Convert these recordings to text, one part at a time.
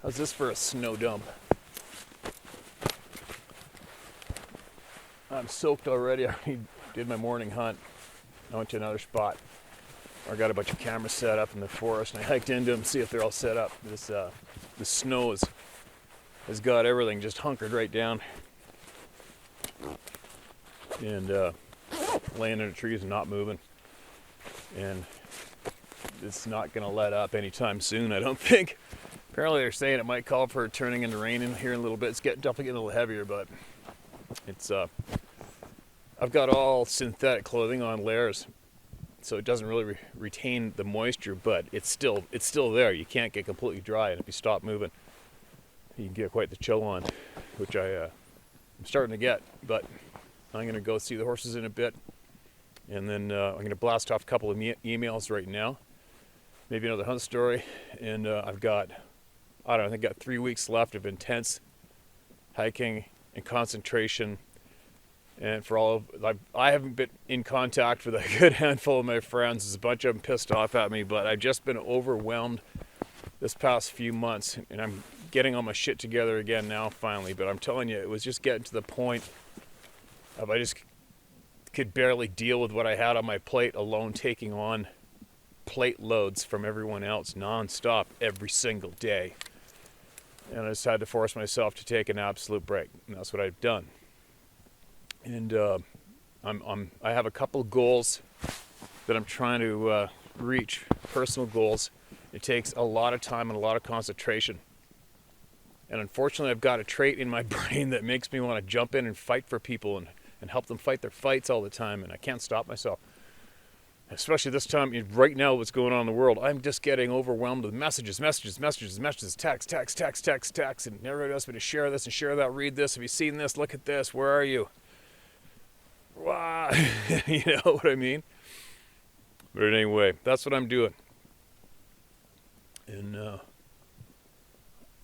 How's this for a snow dump? I'm soaked already. I already did my morning hunt. I went to another spot. I got a bunch of cameras set up in the forest, and I hiked into them to see if they're all set up. The snow has got everything just hunkered right down, and laying in the trees and not moving. And it's not going to let up anytime soon, I don't think. Apparently they're saying it might call for turning into rain in here in a little bit. It's definitely getting a little heavier, but it's I've got all synthetic clothing on layers, so it doesn't really retain the moisture, but it's still there. You can't get completely dry, and if you stop moving, you can get quite the chill on, which I'm starting to get. But I'm going to go see the horses in a bit, and then I'm going to blast off a couple of emails right now, maybe another hunt story, and I've got, I don't know, I think I've got 3 weeks left of intense hiking and concentration. And for all of, I haven't been in contact with a good handful of my friends. There's a bunch of them pissed off at me, but I've just been overwhelmed this past few months, and I'm getting all my shit together again now finally. But I'm telling you, it was just getting to the point of I just could barely deal with what I had on my plate alone, taking on plate loads from everyone else nonstop every single day. And I just had to force myself to take an absolute break, and that's what I've done. And I have a couple goals that I'm trying to reach, personal goals. It takes a lot of time and a lot of concentration. And unfortunately, I've got a trait in my brain that makes me want to jump in and fight for people and help them fight their fights all the time, and I can't stop myself. Especially this time, right now, what's going on in the world, I'm just getting overwhelmed with messages, text, and everybody else me to share this and share that, read this, have you seen this, look at this, where are you? Wow. You know what I mean? But anyway, that's what I'm doing. And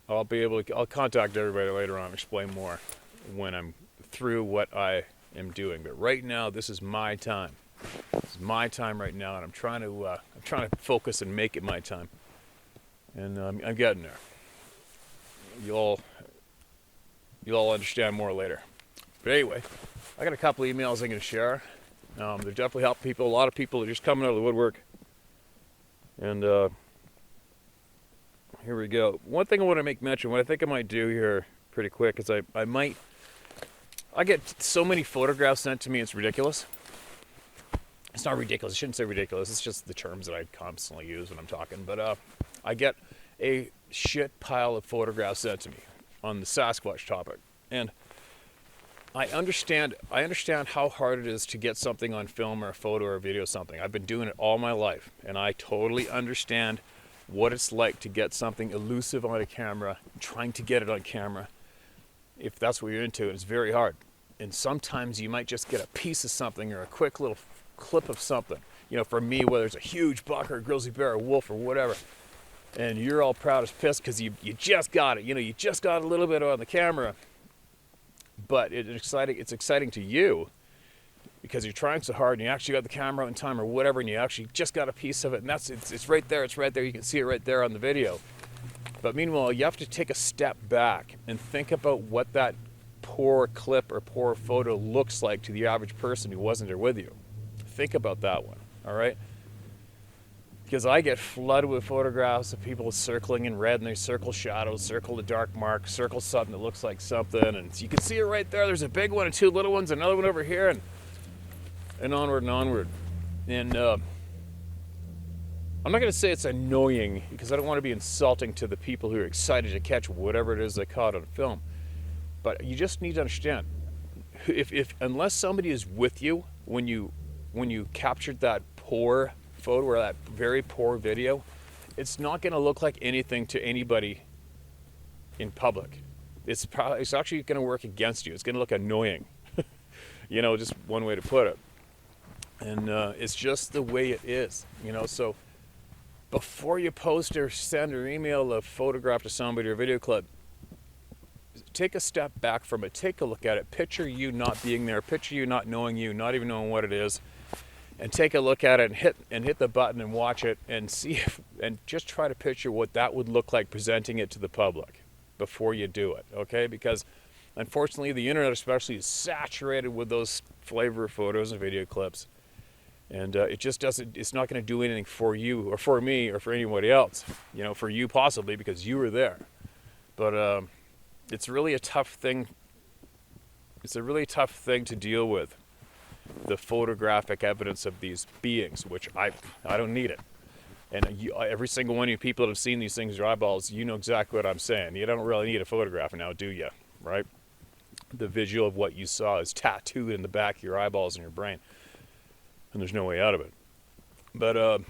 I'll contact everybody later on, explain more when I'm through what I am doing. But right now, this is my time. This is my time right now, and I'm trying to focus and make it my time. And I'm getting there. You'll understand more later. But anyway, I got a couple of emails I'm going to share. They're definitely helping people. A lot of people are just coming out of the woodwork. And here we go. One thing I want to make mention, what I think I might do here pretty quick, is I get so many photographs sent to me, it's ridiculous. It's not ridiculous. I shouldn't say ridiculous. It's just the terms that I constantly use when I'm talking. But I get a shit pile of photographs sent to me on the Sasquatch topic. And I understand how hard it is to get something on film or a photo or a video or something. I've been doing it all my life, and I totally understand what it's like to get something elusive on a camera, trying to get it on camera, if that's what you're into. It's very hard. And sometimes you might just get a piece of something or a quick little clip of something. You know, for me, whether it's a huge buck or a grizzly bear or wolf or whatever, and you're all proud as piss because you just got it. You know, you just got a little bit on the camera. But it's exciting to you because you're trying so hard and you actually got the camera out in time or whatever, and you actually just got a piece of it, and it's right there. It's right there. You can see it right there on the video. But meanwhile, you have to take a step back and think about what that poor clip or poor photo looks like to the average person who wasn't there with you. Think about that one, all right? Because I get flooded with photographs of people circling in red, and they circle shadows, circle the dark mark, circle something that looks like something, and you can see it right there. There's a big one and two little ones, another one over here, and onward and onward. And I'm not going to say it's annoying, because I don't want to be insulting to the people who are excited to catch whatever it is they caught on film. But you just need to understand, if unless somebody is with you when you captured that poor photo or that very poor video, it's not going to look like anything to anybody in public. It's actually going to work against you. It's going to look annoying. You know, just one way to put it. And it's just the way it is. You know, so before you post or send or email a photograph to somebody or a video clip, take a step back from it. Take a look at it. Picture you not being there. Picture you not knowing you, not even knowing what it is. and take a look at it and hit the button and watch it and see if, and just try to picture what that would look like presenting it to the public before you do it, okay? Because unfortunately the internet especially is saturated with those flavor photos and video clips, and it just doesn't, it's not going to do anything for you or for me or for anybody else, you know, for you possibly because you were there. But it's really a tough thing. It's a really tough thing to deal with, the photographic evidence of these beings, which I don't need it. And every single one of you people that have seen these things with your eyeballs, you know exactly what I'm saying. You don't really need a photograph now, do you? Right? The visual of what you saw is tattooed in the back of your eyeballs and your brain, and there's no way out of it. But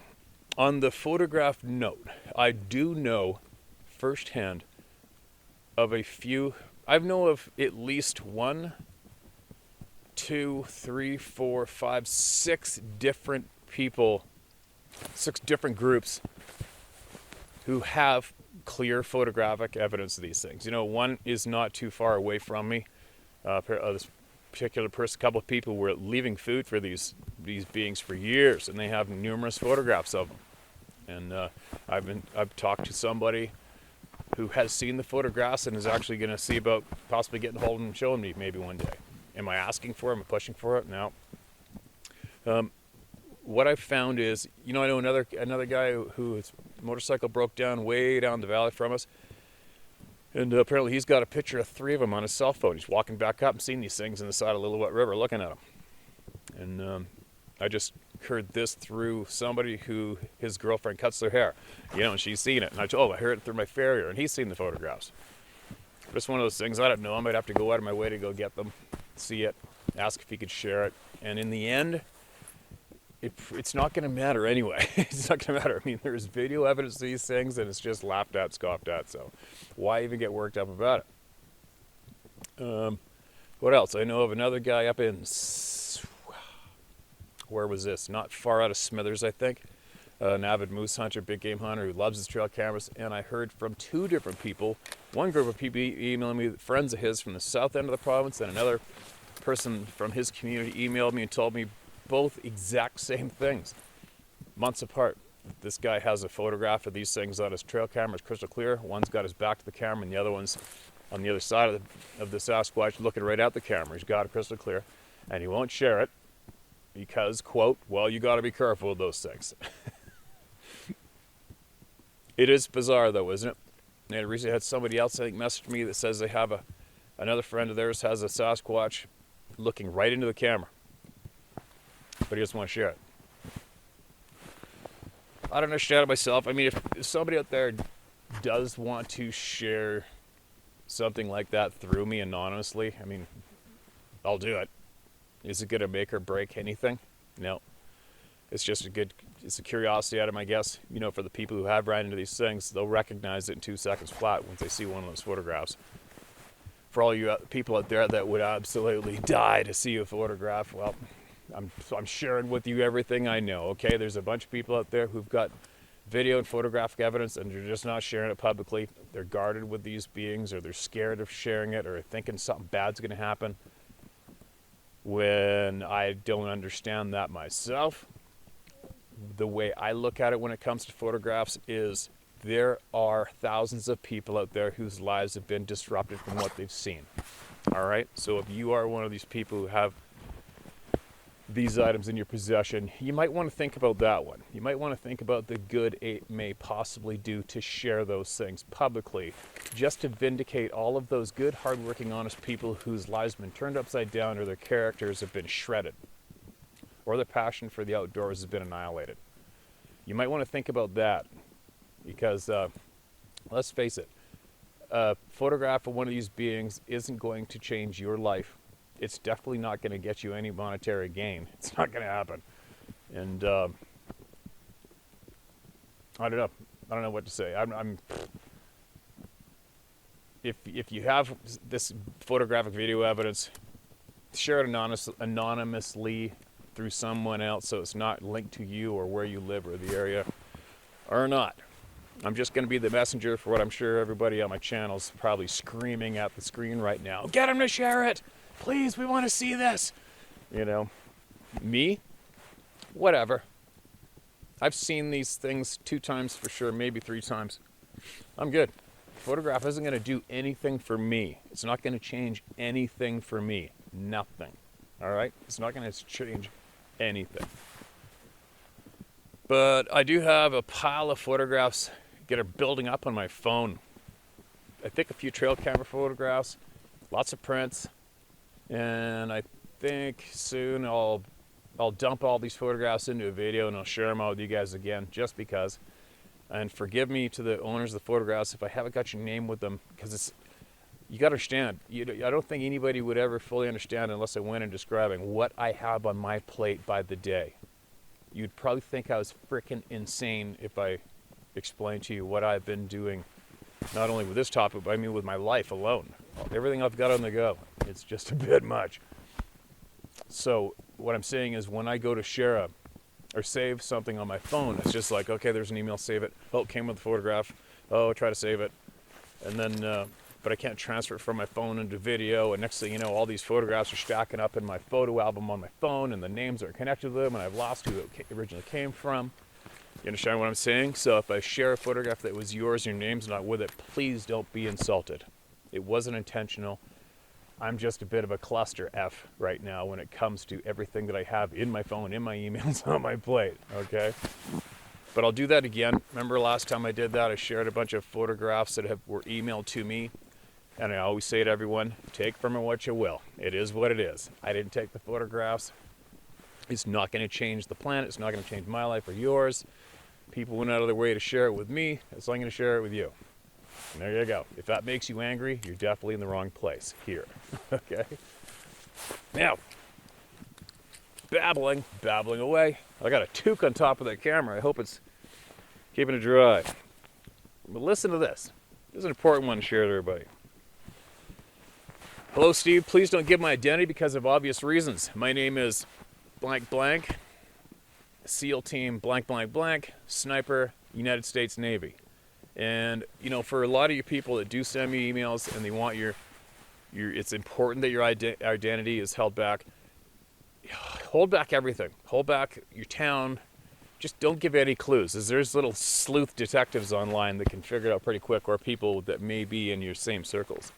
on the photograph note, I do know firsthand of a few. I know of at least 1, 2, 3, 4, 5, 6 different people, 6 different groups who have clear photographic evidence of these things. You know, one is not too far away from me. This particular person, a couple of people were leaving food for these beings for years, and they have numerous photographs of them. And I've talked to somebody who has seen the photographs and is actually going to see about possibly getting a hold of them and showing me maybe one day. Am I asking for it? Am I pushing for it? No. What I've found is, you know, I know another guy whose motorcycle broke down way down the valley from us, and apparently he's got a picture of 3 of them on his cell phone. He's walking back up and seeing these things in the side of Little Wet River, looking at them. And I just heard this through somebody who his girlfriend cuts their hair, you know, and she's seen it. And I heard it through my farrier, and he's seen the photographs. Just one of those things. I don't know. I might have to go out of my way to go get them, see it, ask if he could share it. And in the end, it's not going to matter anyway. It's not going to matter. I mean, there's video evidence of these things, and it's just laughed at, scoffed at. So why even get worked up about it? What else? I know of another guy up in, where was this? Not far out of Smithers, I think. An avid moose hunter, big game hunter who loves his trail cameras. And I heard from 2 different people. One group of people emailing me, friends of his from the south end of the province, and another person from his community emailed me and told me both exact same things, months apart. This guy has a photograph of these things on his trail camera. It's crystal clear. One's got his back to the camera, and the other one's on the other side of the Sasquatch looking right at the camera. He's got it crystal clear, and he won't share it because, quote, well, you got to be careful with those things. It is bizarre, though, isn't it? And I recently had somebody else, I think, message me that says they have another friend of theirs has a Sasquatch looking right into the camera, but he doesn't want to share it. I don't understand it myself. I mean, if somebody out there does want to share something like that through me anonymously, I mean, I'll do it. Is it going to make or break anything? No. It's just it's a curiosity item, I guess. You know, for the people who have ran into these things, they'll recognize it in 2 seconds flat once they see one of those photographs. For all you people out there that would absolutely die to see a photograph, well, I'm sharing with you everything I know, okay? There's a bunch of people out there who've got video and photographic evidence, and they're just not sharing it publicly. They're guarded with these beings, or they're scared of sharing it, or thinking something bad's going to happen. When I don't understand that myself, the way I look at it when it comes to photographs is there are thousands of people out there whose lives have been disrupted from what they've seen. All right? So if you are one of these people who have these items in your possession, you might want to think about that one. You might want to think about the good it may possibly do to share those things publicly, just to vindicate all of those good, hardworking, honest people whose lives have been turned upside down, or their characters have been shredded, or their passion for the outdoors has been annihilated. You might want to think about that, because let's face it, a photograph of one of these beings isn't going to change your life. It's definitely not going to get you any monetary gain. It's not going to happen. And I don't know what to say. If you have this photographic video evidence, share it anonymously through someone else, so it's not linked to you or where you live or the area, or not. I'm just going to be the messenger for what I'm sure everybody on my channel is probably screaming at the screen right now. Get him to share it! Please, we want to see this! You know, me? whatever. I've seen these things 2 times for sure, maybe 3 times. I'm good. Photograph isn't going to do anything for me. It's not going to change anything for me. Nothing. All right? It's not going to change anything. But I do have a pile of photographs that are building up on my phone. I think a few trail camera photographs, lots of prints, and I think soon I'll dump all these photographs into a video and I'll share them out with you guys again, just because. And forgive me to the owners of the photographs if I haven't got your name with them, because it's, you got to understand, I don't think anybody would ever fully understand unless I went in describing what I have on my plate by the day. You'd probably think I was freaking insane if I explained to you what I've been doing, not only with this topic, but I mean with my life alone. Everything I've got on the go. It's just a bit much. So what I'm saying is, when I go to share or save something on my phone, it's just like, okay, there's an email, save it. Oh, it came with a photograph. Oh, try to save it. And then, but I can't transfer it from my phone into video. And next thing you know, all these photographs are stacking up in my photo album on my phone, and the names aren't connected to them, and I've lost who it originally came from. You understand what I'm saying? So if I share a photograph that was yours and your name's not with it, please don't be insulted. It wasn't intentional. I'm just a bit of a cluster F right now when it comes to everything that I have in my phone, in my emails, on my plate, okay? But I'll do that again. Remember last time I did that, I shared a bunch of photographs that were emailed to me, and I always say to everyone, take from it what you will. It is what it is. I didn't take the photographs. It's not going to change the planet. It's not going to change my life or yours. People went out of their way to share it with me, so I'm going to share it with you. And there you go. If that makes you angry, you're definitely in the wrong place here. Okay? Now, babbling away. I got a toque on top of that camera. I hope it's keeping it dry. But listen to this. This is an important one to share with everybody. Hello, Steve. Please don't give my identity because of obvious reasons. My name is blank blank, SEAL team blank blank blank, sniper, United States Navy. And, you know, for a lot of you people that do send me emails and they want your it's important that your identity is held back. Hold back everything. Hold back your town. Just don't give any clues. There's little sleuth detectives online that can figure it out pretty quick, or people that may be in your same circles.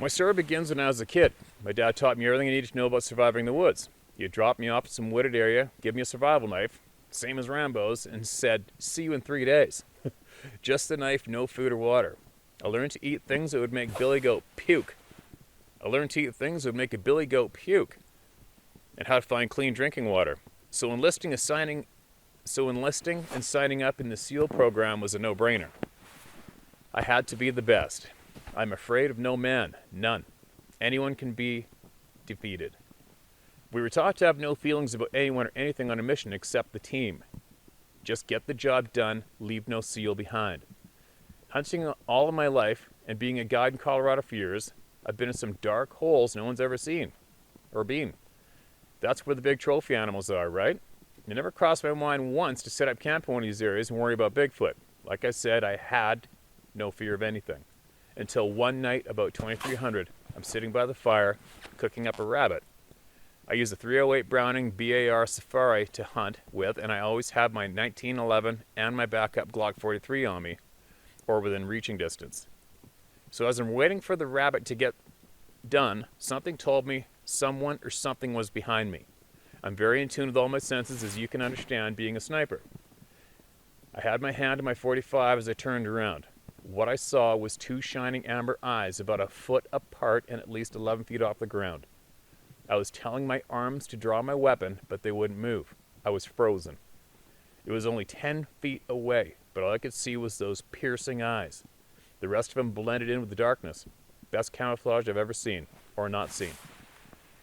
My story begins when I was a kid. My dad taught me everything I needed to know about surviving in the woods. He'd drop me off at some wooded area, give me a survival knife, same as Rambo's, and said, see you in 3 days. Just the knife, no food or water. I learned to eat things that would make Billy Goat puke. And how to find clean drinking water. So enlisting and signing up in the SEAL program was a no-brainer. I had to be the best. I'm afraid of no man, none. Anyone can be defeated. We were taught to have no feelings about anyone or anything on a mission except the team. Just get the job done, leave no SEAL behind. Hunting all of my life and being a guide in Colorado for years, I've been in some dark holes no one's ever seen or been. That's where the big trophy animals are, right? It never crossed my mind once to set up camp in one of these areas and worry about Bigfoot. Like I said, I had no fear of anything. Until one night, about 2300, I'm sitting by the fire, cooking up a rabbit. I use a .308 Browning BAR Safari to hunt with, and I always have my 1911 and my backup Glock 43 on me, or within reaching distance. So as I'm waiting for the rabbit to get done, something told me someone or something was behind me. I'm very in tune with all my senses, as you can understand, being a sniper. I had my hand on my .45 as I turned around. What I saw was 2 shining amber eyes about a foot apart and at least 11 feet off the ground. I was telling my arms to draw my weapon, but they wouldn't move. I was frozen. It was only 10 feet away, but all I could see was those piercing eyes. The rest of them blended in with the darkness. Best camouflage I've ever seen, or not seen.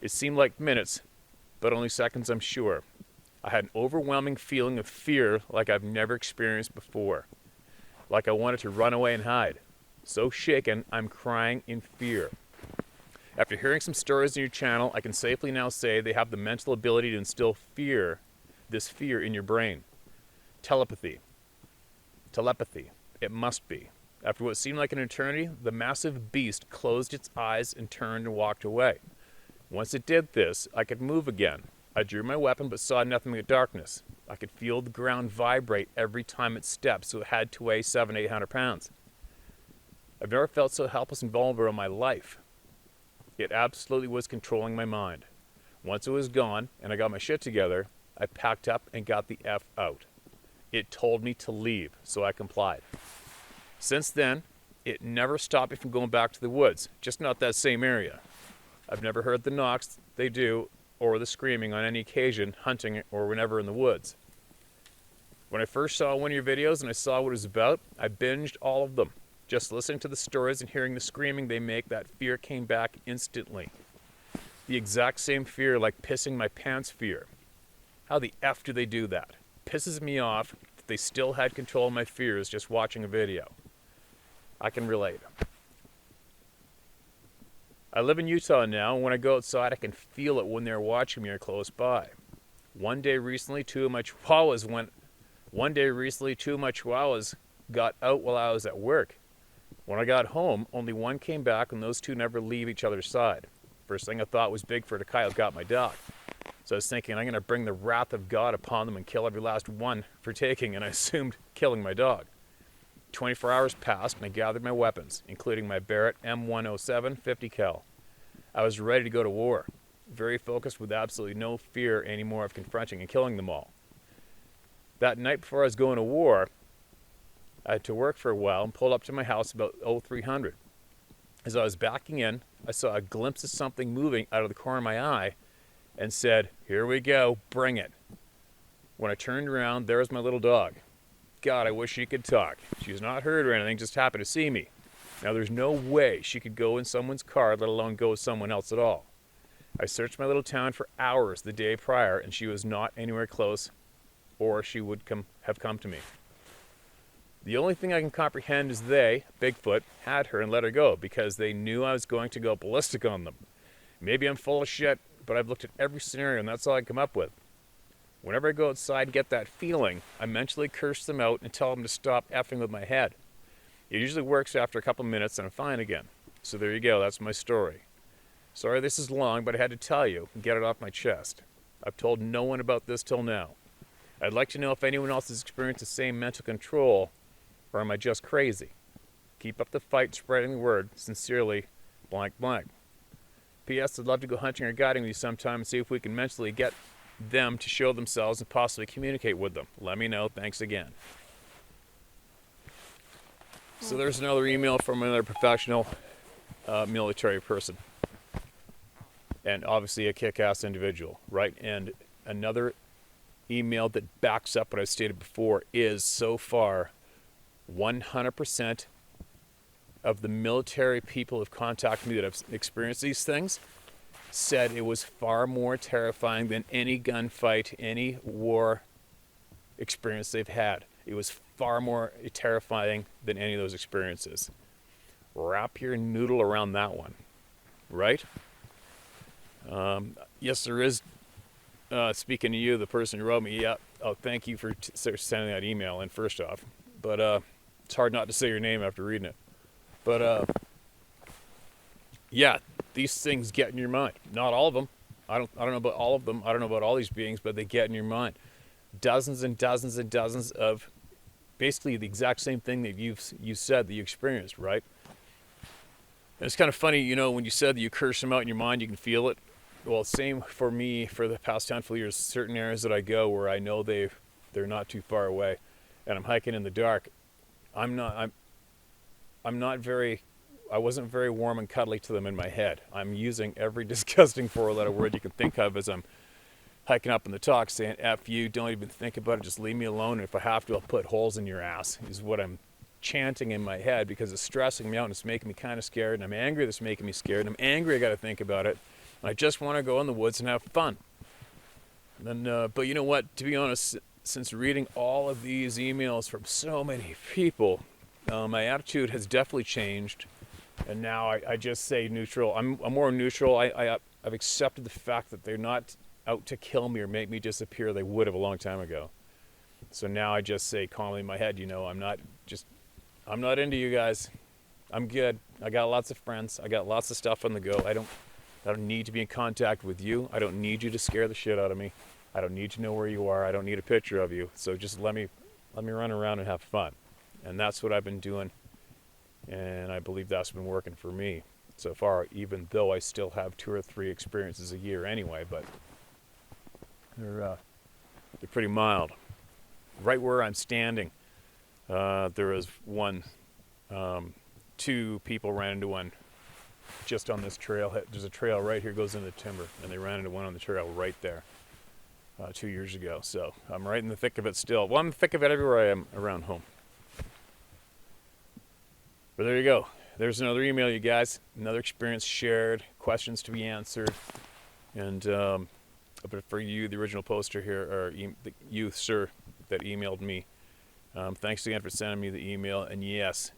It seemed like minutes, but only seconds, I'm sure. I had an overwhelming feeling of fear like I've never experienced before. Like I wanted to run away and hide. So shaken, I'm crying in fear. After hearing some stories on your channel, I can safely now say they have the mental ability to instill fear, this fear in your brain. Telepathy. It must be. After what seemed like an eternity, the massive beast closed its eyes and turned and walked away. Once it did this, I could move again. I drew my weapon but saw nothing but darkness. I could feel the ground vibrate every time it stepped, so it had to weigh 700-800 pounds. I've never felt so helpless and vulnerable in my life. It absolutely was controlling my mind. Once it was gone and I got my shit together, I packed up and got the F out. It told me to leave, so I complied. Since then, it never stopped me from going back to the woods, just not that same area. I've never heard the knocks they do or the screaming on any occasion, hunting or whenever in the woods. When I first saw one of your videos and I saw what it was about, I binged all of them. Just listening to the stories and hearing the screaming they make, that fear came back instantly. The exact same fear, like pissing my pants fear. How the F do they do that? Pisses me off that they still had control of my fears just watching a video. I can relate. I live in Utah now, and when I go outside, I can feel it when they're watching me or close by. One day recently, two of my chihuahuas got out while I was at work. When I got home, only one came back, and those two never leave each other's side. First thing I thought was Bigfoot or Coyote got my dog. So I was thinking, I'm going to bring the wrath of God upon them and kill every last one for taking, and I assumed killing my dog. 24 hours passed, and I gathered my weapons, including my Barrett M107 50 cal. I was ready to go to war, very focused with absolutely no fear anymore of confronting and killing them all. That night before I was going to war, I had to work for a while and pulled up to my house about 0300. As I was backing in, I saw a glimpse of something moving out of the corner of my eye and said, "Here we go, bring it." When I turned around, there was my little dog. God, I wish she could talk. She was not hurt or anything, just happened to see me. Now, there's no way she could go in someone's car, let alone go with someone else at all. I searched my little town for hours the day prior, and she was not anywhere close, or she would have come to me. The only thing I can comprehend is they, Bigfoot, had her and let her go because they knew I was going to go ballistic on them. Maybe I'm full of shit, but I've looked at every scenario, and that's all I can come up with. Whenever I go outside and get that feeling, I mentally curse them out and tell them to stop effing with my head. It usually works after a couple minutes and I'm fine again. So there you go, that's my story. Sorry this is long, but I had to tell you and get it off my chest. I've told no one about this till now. I'd like to know if anyone else has experienced the same mental control, or am I just crazy? Keep up the fight spreading the word. Sincerely, blank blank. P.S. I'd love to go hunting or guiding with you sometime and see if we can mentally get them to show themselves and possibly communicate with them. Let me know. Thanks again. So there's another email from another professional military person. And obviously a kick-ass individual, right? And another email that backs up what I stated before is, so far, 100% of the military people who've contacted me that have experienced these things said it was far more terrifying than any gunfight, any war experience they've had. It was far more terrifying than any of those experiences. Wrap your noodle around that one, right? Yes, there is, speaking to you, the person who wrote me, yeah, oh, thank you for sending that email in first off. But it's hard not to say your name after reading it. But yeah, these things get in your mind. Not all of them. I don't know about all of them. I don't know about all these beings, but they get in your mind. Dozens and dozens and dozens of basically the exact same thing that you said that you experienced, right? And it's kind of funny, you know, when you said that you curse them out in your mind, you can feel it. Well, same for me for the past handful of years. Certain areas that I go where I know they're not too far away, and I'm hiking in the dark. I wasn't very warm and cuddly to them in my head. I'm using every disgusting four-letter word you can think of as I'm hiking up in the talk, saying, F you, don't even think about it, just leave me alone, and if I have to, I'll put holes in your ass, is what I'm chanting in my head, because it's stressing me out, and it's making me kind of scared, and I'm angry that's making me scared, and I'm angry I got to think about it, and I just want to go in the woods and have fun. And then, but you know what, to be honest, since reading all of these emails from so many people, my attitude has definitely changed. And now I just say neutral. I'm more neutral. I've accepted the fact that they're not out to kill me or make me disappear. They would have a long time ago. So now I just say calmly in my head, you know, I'm not into you guys. I'm good. I got lots of friends. I got lots of stuff on the go. I don't need to be in contact with you. I don't need you to scare the shit out of me. I don't need to know where you are. I don't need a picture of you. So just let me run around and have fun. And that's what I've been doing. And I believe that's been working for me so far, even though I still have 2 or 3 experiences a year anyway, but they're pretty mild. Right where I'm standing, there is one, 2 people ran into one just on this trail. There's a trail right here goes into the timber, and they ran into one on the trail right there 2 years ago. So I'm right in the thick of it still. Well, I'm in the thick of it everywhere I am around home. But there you go. There's another email, you guys. Another experience shared, questions to be answered. And but for you, the original poster here, or you, sir, that emailed me, thanks again for sending me the email. And yes,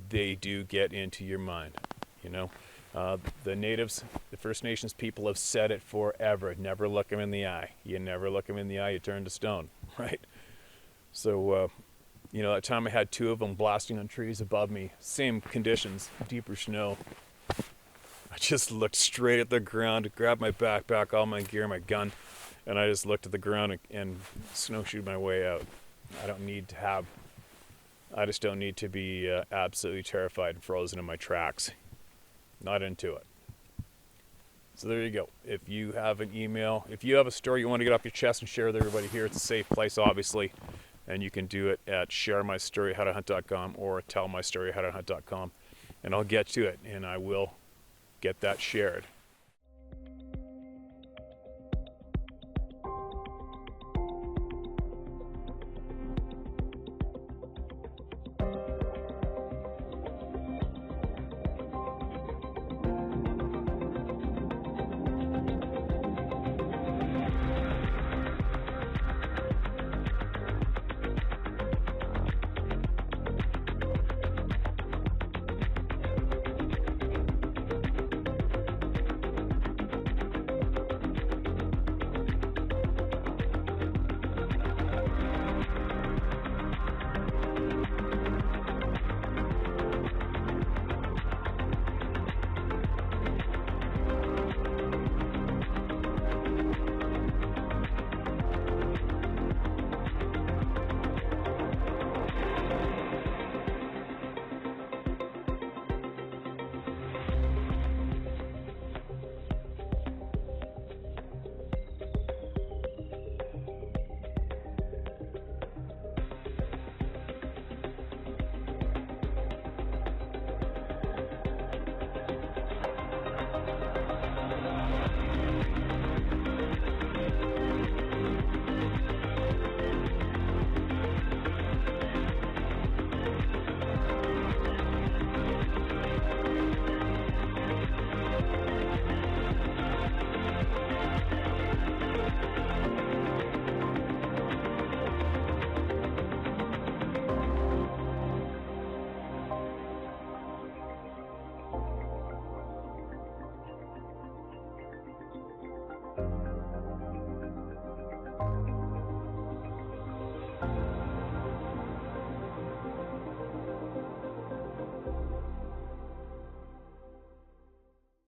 they do get into your mind. You know, the natives, the First Nations people have said it forever. Never look them in the eye. You never look them in the eye, you turn to stone, right? So, you know, that time I had 2 of them blasting on trees above me. Same conditions, deeper snow. I just looked straight at the ground, grabbed my backpack, all my gear, my gun, and I just looked at the ground and snowshoed my way out. I just don't need to be absolutely terrified and frozen in my tracks. Not into it. So there you go. If you have an email, if you have a story you want to get off your chest and share with everybody here, it's a safe place, obviously. And you can do it at sharemystoryhowtohunt.com or tellmystoryhowtohunt.com. And I'll get to it, and I will get that shared.